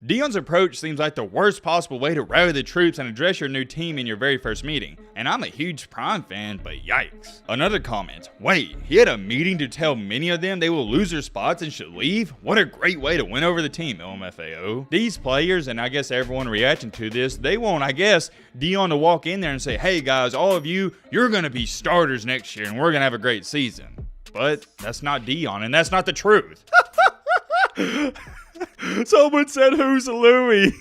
Deion's approach seems like the worst possible way to rally the troops and address your new team in your very first meeting. And I'm a huge Prime fan, but yikes. Another comment, wait, he had a meeting to tell many of them they will lose their spots and should leave? What a great way to win over the team, LMFAO. These players, and I guess everyone reacting to this, they want, I guess, Deion to walk in there and say, hey guys, all of you, you're going to be starters next year and we're going to have a great season. But that's not Deion, and that's not the truth. Someone said, who's Louie?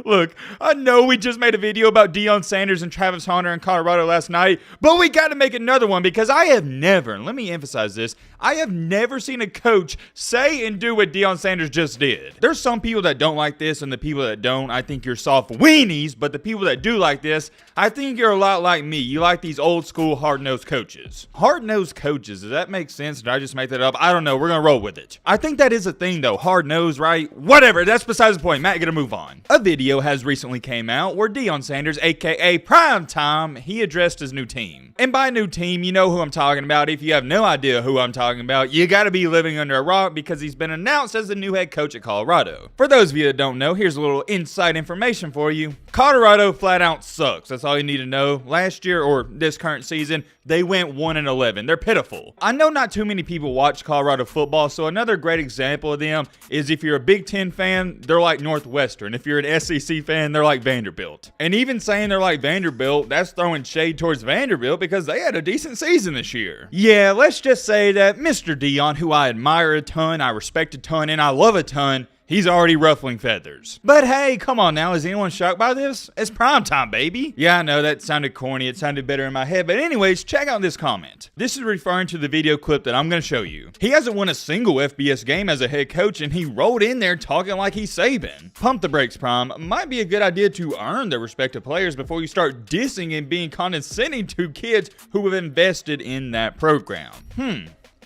Look, I know we just made a video about Deion Sanders and Travis Hunter in Colorado last night, but we got to make another one because I have never, and let me emphasize this, I have never seen a coach say and do what Deion Sanders just did. There's some people that don't like this, and the people that don't, I think you're soft weenies, but the people that do like this, I think you're a lot like me. You like these old school hard-nosed coaches. Hard-nosed coaches, does that make sense? Did I just make that up? I don't know. We're going to roll with it. I think that is a thing, though. Hard-nosed, right? Whatever. That's besides the point. Matt, get to move on. A video has recently came out where Deion Sanders, aka Primetime, he addressed his new team. And by new team, you know who I'm talking about. If you have no idea who I'm talking about, you gotta be living under a rock because he's been announced as the new head coach at Colorado. For those of you that don't know, here's a little inside information for you. Colorado flat out sucks. That's all you need to know. Last year, or this current season, they went 1-11. They're pitiful. I know not too many people watch Colorado football, so another great example of them is if you're a Big Ten fan, they're like Northwestern. If you're an SEC fan, they're like Vanderbilt. And even saying they're like Vanderbilt, that's throwing shade towards Vanderbilt because they had a decent season this year. Yeah, let's just say that Mr. Deion, who I admire a ton, I respect a ton, and I love a ton, he's already ruffling feathers. But hey, come on now, is anyone shocked by this? It's primetime, baby. Yeah, I know that sounded corny, it sounded better in my head, but anyways, check out this comment. This is referring to the video clip that I'm going to show you. He hasn't won a single FBS game as a head coach, and he rolled in there talking like he's Saban. Pump the brakes, Prime. Might be a good idea to earn the respect of players before you start dissing and being condescending to kids who have invested in that program.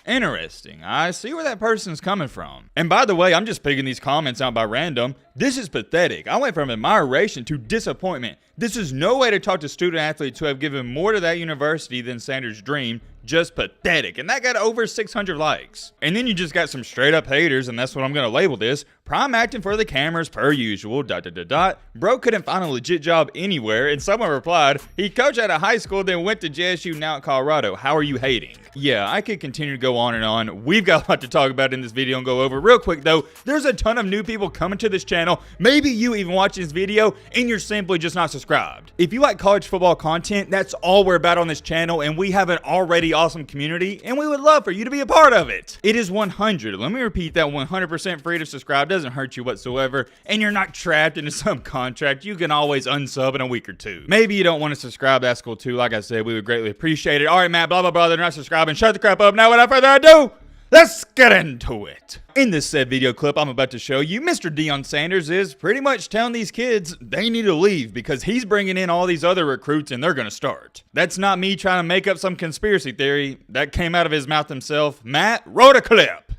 Interesting. I see where that person's coming from. And by the way, I'm just picking these comments out by random. This is pathetic. I went from admiration to disappointment. This is no way to talk to student athletes who have given more to that university than Sanders dreamed. Just pathetic. And that got over 600 likes. And then you just got some straight up haters, and that's what I'm going to label this. Prime acting for the cameras per usual. ... Bro couldn't find a legit job anywhere, and someone replied, he coached at a high school, then went to JSU, now at Colorado. How are you hating? Yeah, I could continue to go on and on. We've got a lot to talk about in this video and go over. Real quick though, there's a ton of new people coming to this channel. Maybe you even watch this video and you're simply just not subscribed. If you like college football content, that's all we're about on this channel, and we have an already awesome community, and we would love for you to be a part of it. It is 100. Let me repeat that, 100% free to subscribe. Doesn't hurt you whatsoever, and you're not trapped into some contract. You can always unsub in a week or two. Maybe you don't want to subscribe. That's cool too. Like I said, we would greatly appreciate it. All right, Matt, blah, blah, blah. They're not subscribing. Shut the crap up. Now, without further ado, let's get into it. In this said video clip I'm about to show you, Mr. Deion Sanders is pretty much telling these kids they need to leave because he's bringing in all these other recruits and they're going to start. That's not me trying to make up some conspiracy theory. That came out of his mouth himself. Matt, roll a clip.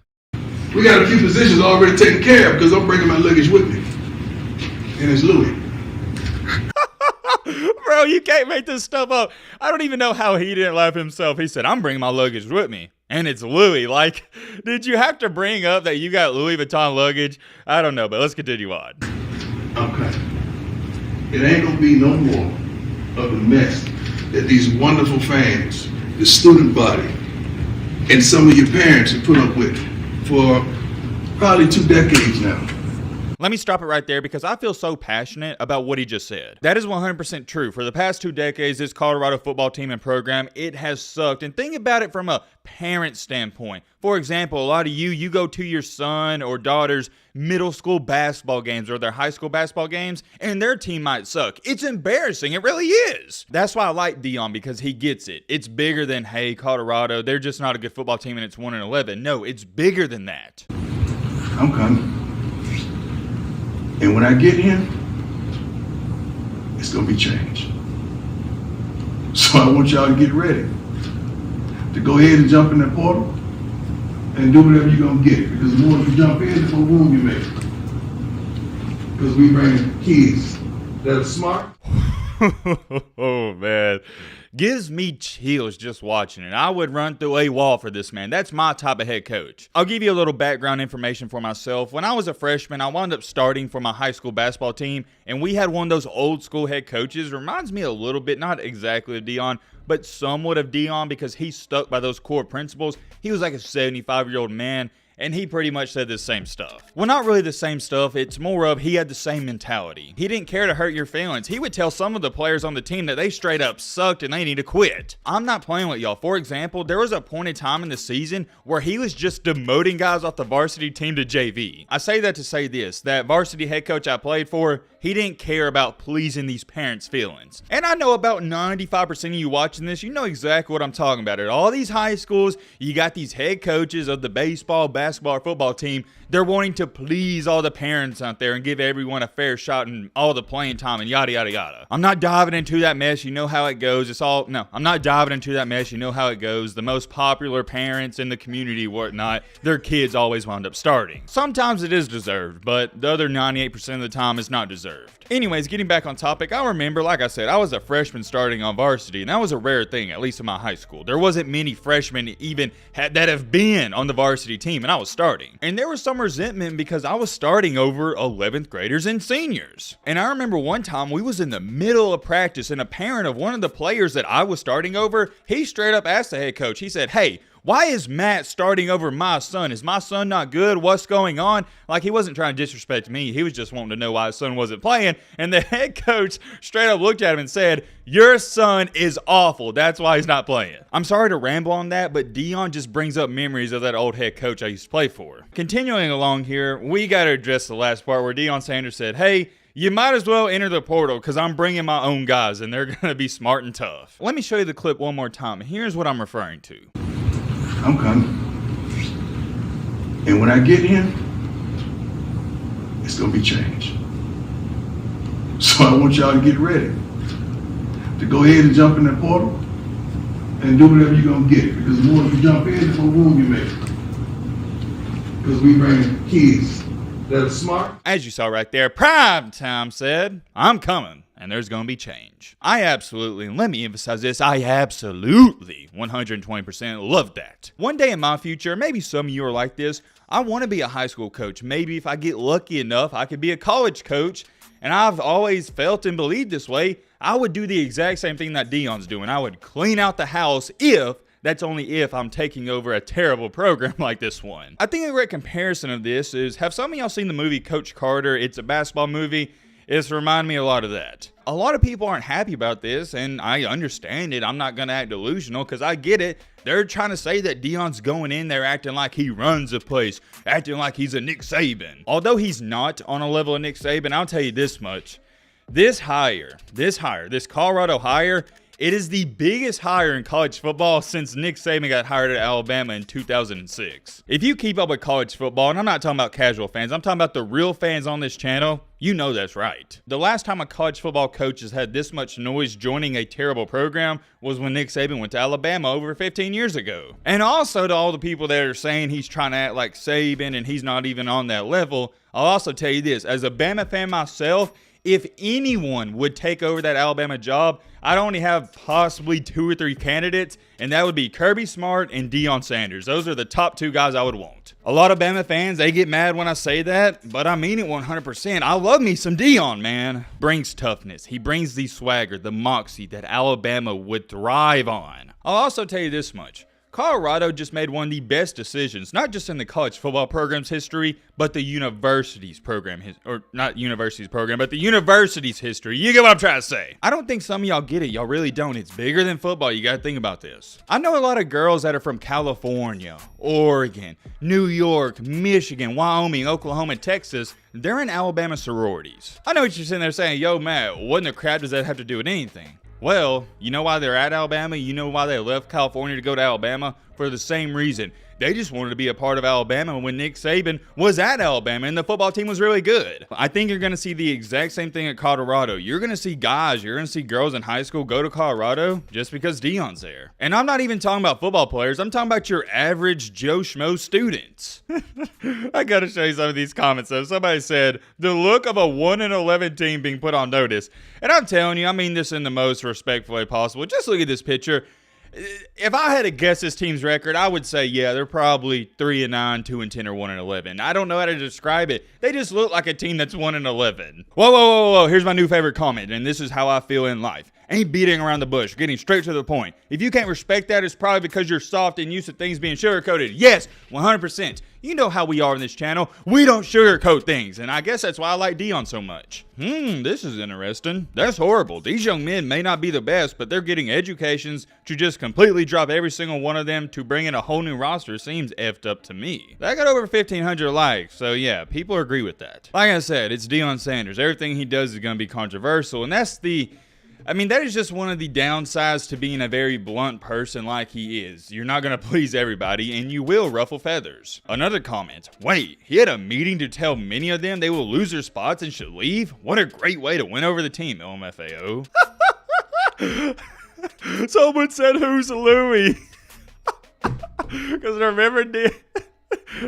We got a few positions already taken care of because I'm bringing my luggage with me. And it's Louis. Bro, you can't make this stuff up. I don't even know how he didn't laugh himself. He said, I'm bringing my luggage with me. And it's Louis. Like, did you have to bring up that you got Louis Vuitton luggage? I don't know, but let's continue on. Okay. It ain't gonna be no more of the mess that these wonderful fans, the student body, and some of your parents have put up with for probably 2 decades now. Let me stop it right there because I feel so passionate about what he just said. That is 100% true. For the past 2 decades, this Colorado football team and program, it has sucked. And think about it from a parent standpoint. For example, a lot of you go to your son or daughter's middle school basketball games or their high school basketball games, and their team might suck. It's embarrassing. It really is. That's why I like Deion, because he gets it. It's bigger than, hey, Colorado, they're just not a good football team and it's 1-11. No, it's bigger than that. I'm coming. And when I get here, it's gonna be changed. So I want y'all to get ready to go ahead and jump in that portal and do whatever you're gonna get. Because the more you jump in, the more room you make. Because we bring kids that are smart. Oh man, gives me chills just watching it. I would run through a wall for this man. That's my type of head coach. I'll give you a little background information for myself. When I was a freshman, I wound up starting for my high school basketball team, and we had one of those old school head coaches. Reminds me a little bit, not exactly of Deion, but somewhat of Deion, because he stuck by those core principles. He was like a 75-year-old man, and he pretty much said the same stuff. Well, not really the same stuff. It's more of he had the same mentality. He didn't care to hurt your feelings. He would tell some of the players on the team that they straight up sucked and they need to quit. I'm not playing with y'all. For example, there was a point in time in the season where he was just demoting guys off the varsity team to JV. I say that to say this, that varsity head coach I played for, he didn't care about pleasing these parents' feelings. And I know about 95% of you watching this, you know exactly what I'm talking about. At all these high schools, you got these head coaches of the baseball, basketball, or football team. They're wanting to please all the parents out there and give everyone a fair shot and all the playing time and yada, yada, yada. I'm not diving into that mess. You know how it goes. I'm not diving into that mess. You know how it goes. The most popular parents in the community, whatnot, their kids always wound up starting. Sometimes it is deserved, but the other 98% of the time it's not deserved. Anyways, getting back on topic, I remember, like I said, I was a freshman starting on varsity, and that was a rare thing, at least in my high school. There wasn't many freshmen even that have been on the varsity team, and I was starting. And there was some resentment because I was starting over 11th graders and seniors. And I remember one time we was in the middle of practice, and a parent of one of the players that I was starting over, he straight up asked the head coach, he said, "Hey, why is Matt starting over my son? Is my son not good? What's going on?" Like, he wasn't trying to disrespect me. He was just wanting to know why his son wasn't playing. And the head coach straight up looked at him and said, "Your son is awful. That's why he's not playing." I'm sorry to ramble on that, but Deion just brings up memories of that old head coach I used to play for. Continuing along here, we got to address the last part where Deion Sanders said, "Hey, you might as well enter the portal because I'm bringing my own guys and they're going to be smart and tough." Let me show you the clip one more time. Here's what I'm referring to. I'm coming. And when I get in, it's gonna be change. So I want y'all to get ready to go ahead and jump in that portal and do whatever you're gonna get. Because the more you jump in, the more room you make. Because we bring kids that are smart. As you saw right there, Prime Time said, "I'm coming, and there's going to be change." I absolutely, and let me emphasize this, I absolutely 120% love that. One day in my future, maybe some of you are like this, I want to be a high school coach. Maybe if I get lucky enough, I could be a college coach. And I've always felt and believed this way. I would do the exact same thing that Deion's doing. I would clean out the house that's only if I'm taking over a terrible program like this one. I think a great comparison of this is, have some of y'all seen the movie Coach Carter? It's a basketball movie. It's reminded me a lot of that. A lot of people aren't happy about this, and I understand it. I'm not going to act delusional because I get it. They're trying to say that Deion's going in there acting like he runs the place, acting like he's a Nick Saban. Although he's not on a level of Nick Saban, I'll tell you this much. This Colorado hire, it is the biggest hire in college football since Nick Saban got hired at Alabama in 2006. If you keep up with college football, and I'm not talking about casual fans, I'm talking about the real fans on this channel, you know that's right. The last time a college football coach has had this much noise joining a terrible program was when Nick Saban went to Alabama over 15 years ago. And also to all the people that are saying he's trying to act like Saban and he's not even on that level, I'll also tell you this, as a Bama fan myself, if anyone would take over that Alabama job, I'd only have possibly 2 or 3 candidates, and that would be Kirby Smart and Deion Sanders. Those are the top 2 guys I would want. A lot of Bama fans, they get mad when I say that, but I mean it 100%. I love me some Deion, man. Brings toughness. He brings the swagger, the moxie that Alabama would thrive on. I'll also tell you this much. Colorado just made one of the best decisions, not just in the college football program's history, but the university's program, but the university's history. You get what I'm trying to say. I don't think some of y'all get it. Y'all really don't. It's bigger than football. You got to think about this. I know a lot of girls that are from California, Oregon, New York, Michigan, Wyoming, Oklahoma, Texas. They're in Alabama sororities. I know what you're sitting there saying, "Yo, Matt, what in the crap does that have to do with anything?" Well, you know why they're at Alabama? You know why they left California to go to Alabama? For the same reason. They just wanted to be a part of Alabama when Nick Saban was at Alabama and the football team was really good. I think you're going to see the exact same thing at Colorado. You're going to see guys, you're going to see girls in high school go to Colorado just because Deion's there. And I'm not even talking about football players. I'm talking about your average Joe Schmo students. I got to show you some of these comments though. Somebody said, the look of a 1-11 team being put on notice. And I'm telling you, I mean this in the most respectful way possible. Just look at this picture. If I had to guess this team's record, I would say, yeah, they're probably 3-9, 2-10, or 1-11. I don't know how to describe it. They just look like a team that's 1-11. Whoa. Here's my new favorite comment, and this is how I feel in life. Ain't beating around the bush, getting straight to the point. If you can't respect that, it's probably because you're soft and used to things being sugarcoated. Yes, 100%. You know how we are on this channel. We don't sugarcoat things, and I guess that's why I like Deion so much. This is interesting. That's horrible. These young men may not be the best, but they're getting educations to just completely drop every single one of them to bring in a whole new roster seems effed up to me. That got over 1,500 likes, so yeah, people agree with that. Like I said, it's Deion Sanders. Everything he does is going to be controversial, and that is just one of the downsides to being a very blunt person like he is. You're not going to please everybody, and you will ruffle feathers. Another comment, wait, he had a meeting to tell many of them they will lose their spots and should leave? What a great way to win over the team, LMFAO. Someone said, who's Louie? Because remember,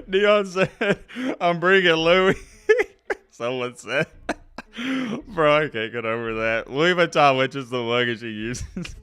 Deion said, I'm bringing Louie. Someone said. Bro, I can't get over that. Louis Vuitton, which is the luggage he uses.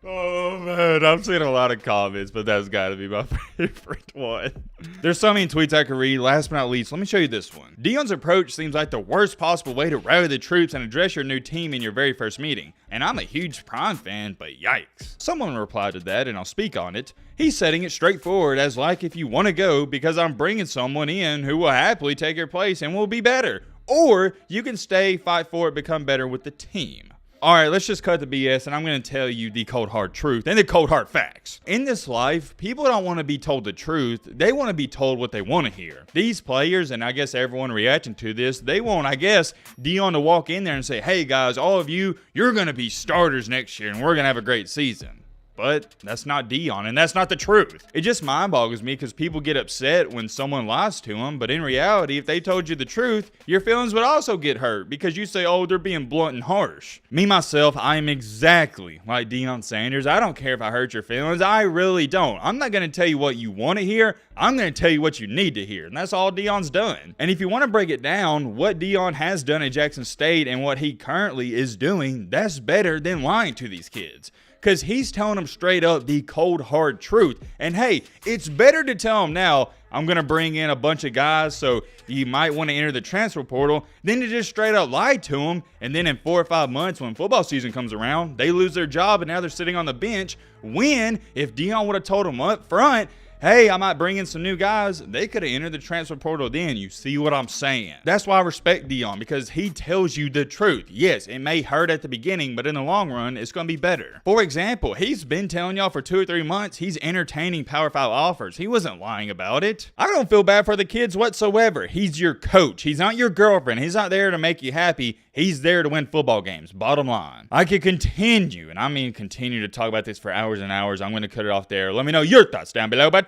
Oh, man. I'm seeing a lot of comments, but that's got to be my favorite one. There's so many tweets I could read. Last but not least, let me show you this one. Deion's approach seems like the worst possible way to rally the troops and address your new team in your very first meeting. And I'm a huge Prime fan, but yikes. Someone replied to that, and I'll speak on it. He's setting it straightforward as like if you want to go because I'm bringing someone in who will happily take your place and will be better. Or you can stay, fight for it, become better with the team. Alright, let's just cut the BS and I'm going to tell you the cold hard truth and the cold hard facts. In this life, people don't want to be told the truth. They want to be told what they want to hear. These players, and I guess everyone reacting to this, they want, I guess, Deion to walk in there and say, hey guys, all of you, you're going to be starters next year and we're going to have a great season. But that's not Deion, and that's not the truth. It just mind boggles me because people get upset when someone lies to them, but in reality, if they told you the truth, your feelings would also get hurt because you say, oh, they're being blunt and harsh. Me, myself, I am exactly like Deion Sanders. I don't care if I hurt your feelings. I really don't. I'm not going to tell you what you want to hear. I'm going to tell you what you need to hear, and that's all Deion's done. And if you want to break it down, what Deion has done at Jackson State and what he currently is doing, that's better than lying to these kids. Because he's telling them straight up the cold, hard truth. And hey, it's better to tell them now, I'm going to bring in a bunch of guys so you might want to enter the transfer portal, than to just straight up lie to them. And then in 4 or 5 months when football season comes around, they lose their job and now they're sitting on the bench. When, if Deion would have told them up front, hey, I might bring in some new guys, they could have entered the transfer portal then. You see what I'm saying? That's why I respect Deion, because he tells you the truth. Yes, it may hurt at the beginning, but in the long run, it's going to be better. For example, he's been telling y'all for 2 or 3 months he's entertaining Power 5 offers. He wasn't lying about it. I don't feel bad for the kids whatsoever. He's your coach. He's not your girlfriend. He's not there to make you happy. He's there to win football games. Bottom line. I could continue, and I mean continue to talk about this for hours and hours. I'm going to cut it off there. Let me know your thoughts down below. But